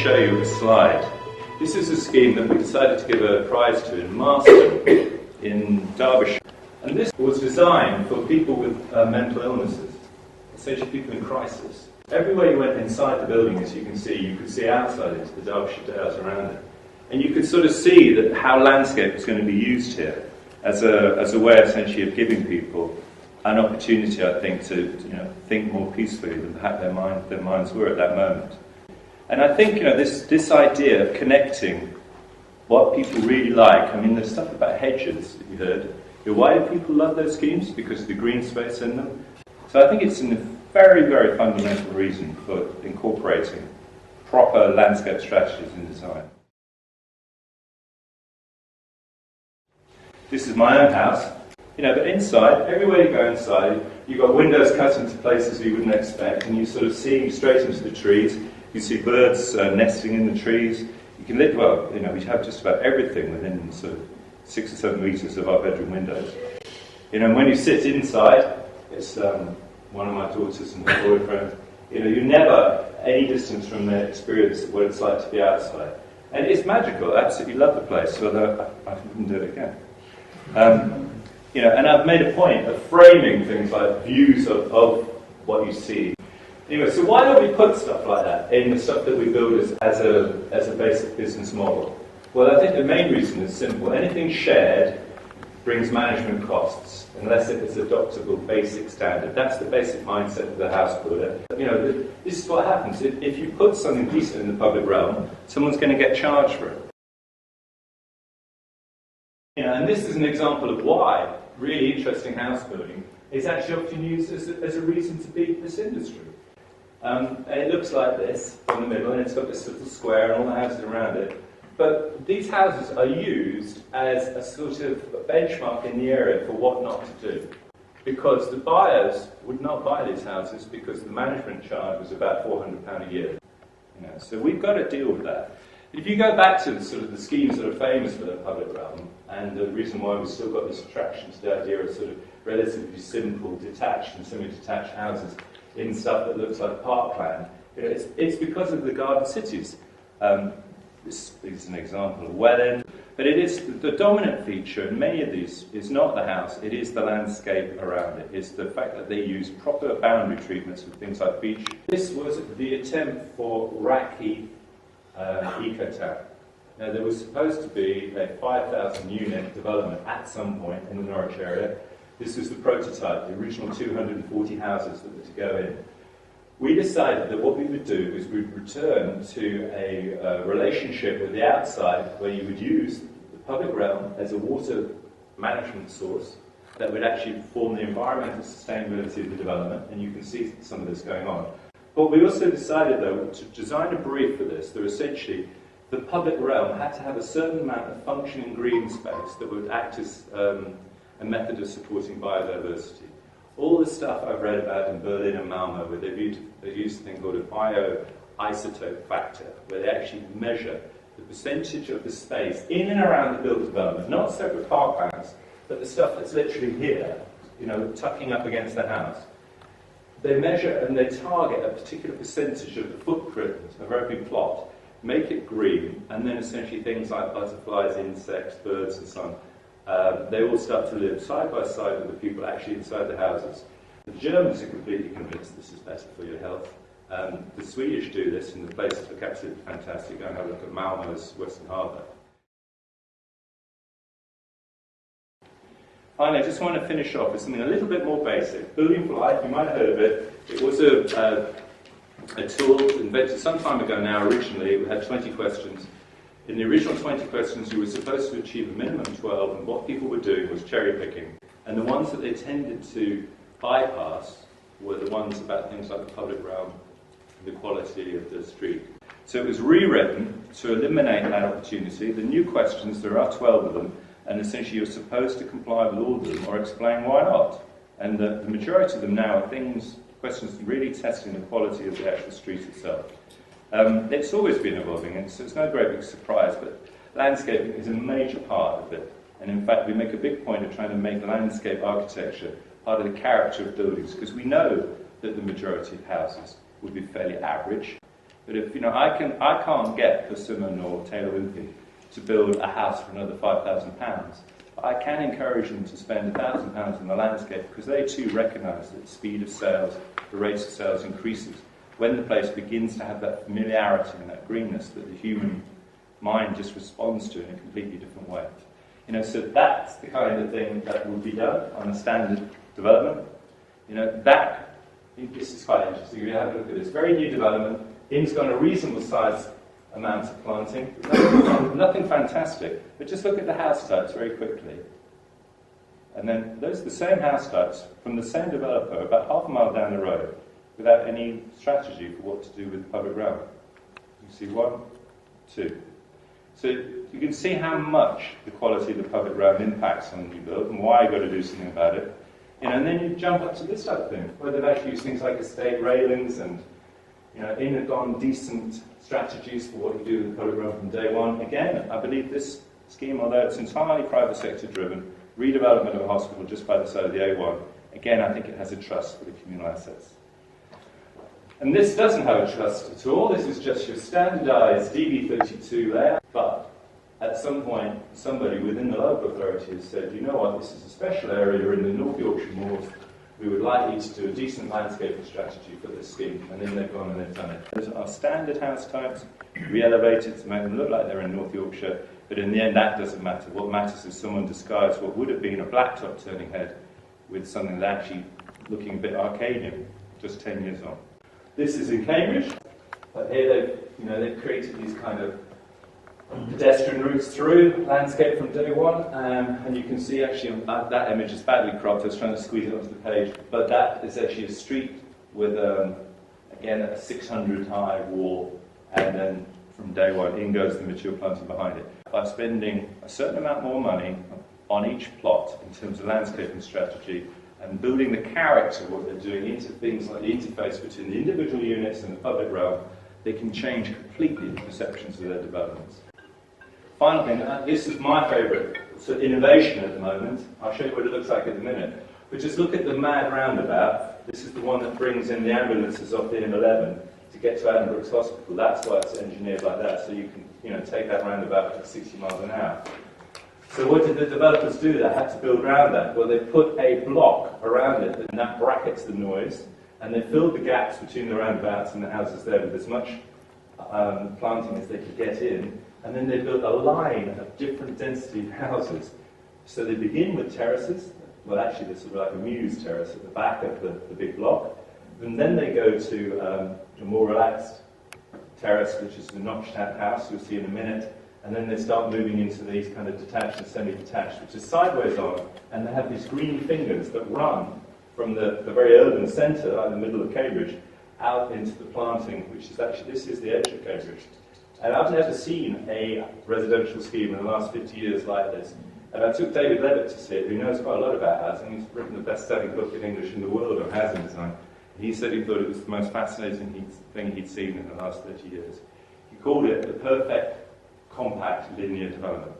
show you a slide. This is a scheme that we decided to give a prize to in Marston, in Derbyshire. And this was designed for people with mental illnesses, essentially people in crisis. Everywhere you went inside the building, as you could see outside into the Derbyshire Dales around it. And you could sort of see that how landscape was going to be used here as a way essentially of giving people an opportunity, I think, to think more peacefully than perhaps their minds were at that moment. And I think this idea of connecting what people really like. I mean, there's stuff about hedges that you heard. Why do people love those schemes? Because of the green space in them. So I think it's a very, very fundamental reason for incorporating proper landscape strategies in design. This is my own house. But inside, everywhere you go inside, you've got windows cut into places you wouldn't expect, and you sort of see straight into the trees. You see birds nesting in the trees. You can live, we have just about everything within sort of 6 or 7 meters of our bedroom windows. And when you sit inside, it's one of my daughters and her boyfriend. You're never any distance from their experience of what it's like to be outside. And it's magical. I absolutely love the place, although I wouldn't do it again. And I've made a point of framing things like views of what you see. Anyway, so why don't we put stuff like that in the stuff that we build as a basic business model? Well, I think the main reason is simple. Anything shared brings management costs, unless it is adoptable basic standard. That's the basic mindset of the house builder. This is what happens. If you put something decent in the public realm, someone's going to get charged for it. And this is an example of why really interesting house building is actually often used as a reason to beat this industry. And it looks like this from the middle, and it's got this little square and all the houses around it. But these houses are used as a sort of benchmark in the area for what not to do. Because the buyers would not buy these houses because the management charge was about £400 a year. So we've got to deal with that. If you go back to the schemes that are famous for the public realm, and the reason why we've still got this attraction to the idea of sort of relatively simple, detached and semi-detached houses in stuff that looks like parkland, it's because of the garden cities. This is an example of Welland, but it is the dominant feature in many of these is not the house, it is the landscape around it. It's the fact that they use proper boundary treatments with things like beach. This was the attempt for Raki Ecotown. Now, there was supposed to be a 5,000 unit development at some point in the Norwich area. This was the prototype, the original 240 houses that were to go in. We decided that what we would do is we'd return to a relationship with the outside where you would use the public realm as a water management source that would actually form the environmental sustainability of the development, and you can see some of this going on. But we also decided, though, to design a brief for this that essentially the public realm had to have a certain amount of functioning green space that would act as a method of supporting biodiversity. All the stuff I've read about in Berlin and Malmo, where they use a thing called a bioisotope factor, where they actually measure the percentage of the space in and around the built development, not separate parklands, but the stuff that's literally here, tucking up against the house. They measure and they target a particular percentage of the footprint, a very big plot, make it green, and then essentially things like butterflies, insects, birds and so on, they all start to live side by side with the people actually inside the houses. The Germans are completely convinced this is better for your health. The Swedish do this, and the places look absolutely fantastic. Go and have a look at Malmo's Western Harbour. Finally, I just want to finish off with something a little bit more basic. Building for Life, you might have heard of it. It was a tool invented some time ago now. Originally, we had 20 questions. In the original 20 questions, you were supposed to achieve a minimum of 12, and what people were doing was cherry picking. And the ones that they tended to bypass were the ones about things like the public realm, the quality of the street. So it was rewritten to eliminate that opportunity. The new questions, there are 12 of them, and essentially you're supposed to comply with all of them or explain why not. And the majority of them now are questions really testing the quality of the actual street itself. It's always been evolving, and so it's no great big surprise, but landscaping is a major part of it. And in fact, we make a big point of trying to make landscape architecture part of the character of buildings, because we know that the majority of houses would be fairly average. But if, I can't get Persimmon or Taylor Wimpey to build a house for another £5,000. I can encourage them to spend £1,000 on the landscape because they too recognise that the speed of sales, the rate of sales increases when the place begins to have that familiarity and that greenness that the human mind just responds to in a completely different way. So that's the kind of thing that will be done on a standard development. This is quite interesting. You have a look at this very new development. It's got a reasonable size amount of planting. Nothing fantastic, but just look at the house types very quickly. And then those are the same house types from the same developer about half a mile down the road without any strategy for what to do with the public realm. You see 1, 2. So you can see how much the quality of the public realm impacts on the new build and why you've got to do something about it. And then you jump up to this type of thing, where they've actually used things like estate railings and in and gone decent strategies for what you do with the public realm from day one. Again, I believe this scheme, although it's entirely private sector driven, redevelopment of a hospital just by the side of the A1, again, I think it has a trust for the communal assets. And this doesn't have a trust at all. This is just your standardised DB32 layout. But at some point, somebody within the local authority has said, you know what, this is a special area in the North Yorkshire Moors. We would like you to do a decent landscaping strategy for this scheme. And then they've gone and they've done it. Those are standard house types, re-elevated to make them look like they're in North Yorkshire. But in the end, that doesn't matter. What matters is someone disguised what would have been a blacktop turning head with something that's actually looking a bit Arcadian, just 10 years on. This is in Cambridge, but here they've created these kind of pedestrian routes through, landscape from day one, and you can see actually that image is badly cropped. I was trying to squeeze it onto the page, but that is actually a street with, again, a 600 high wall, and then from day one in goes the mature planting behind it. By spending a certain amount more money on each plot in terms of landscaping strategy, and building the character of what they're doing into things like the interface between the individual units and the public realm, they can change completely the perceptions of their developments. Final thing, this is my favourite sort of innovation at the moment. I'll show you what it looks like in a minute. But just look at the mad roundabout. This is the one that brings in the ambulances off the M11 to get to Adam Brooks Hospital. That's why it's engineered like that, so you can take that roundabout at 60 miles an hour. So what did the developers do? They had to build around that. Well, they put a block around it, and that brackets the noise, and they filled the gaps between the roundabouts and the houses there with as much planting as they could get in, and then they built a line of different density houses. So they begin with terraces. Well, actually, this is like a mews terrace at the back of the big block, and then they go to a more relaxed terrace, which is the notched house you'll see in a minute. And then they start moving into these kind of detached and semi-detached, which is sideways on, and they have these green fingers that run from the very urban centre, like the middle of Cambridge, out into the planting, which is actually, this is the edge of Cambridge. And I've never seen a residential scheme in the last 50 years like this. And I took David Levitt to see it, who knows quite a lot about housing. He's written the best-selling book in English in the world on housing design. He said he thought it was the most fascinating thing he'd seen in the last 30 years. He called it the perfect compact linear development.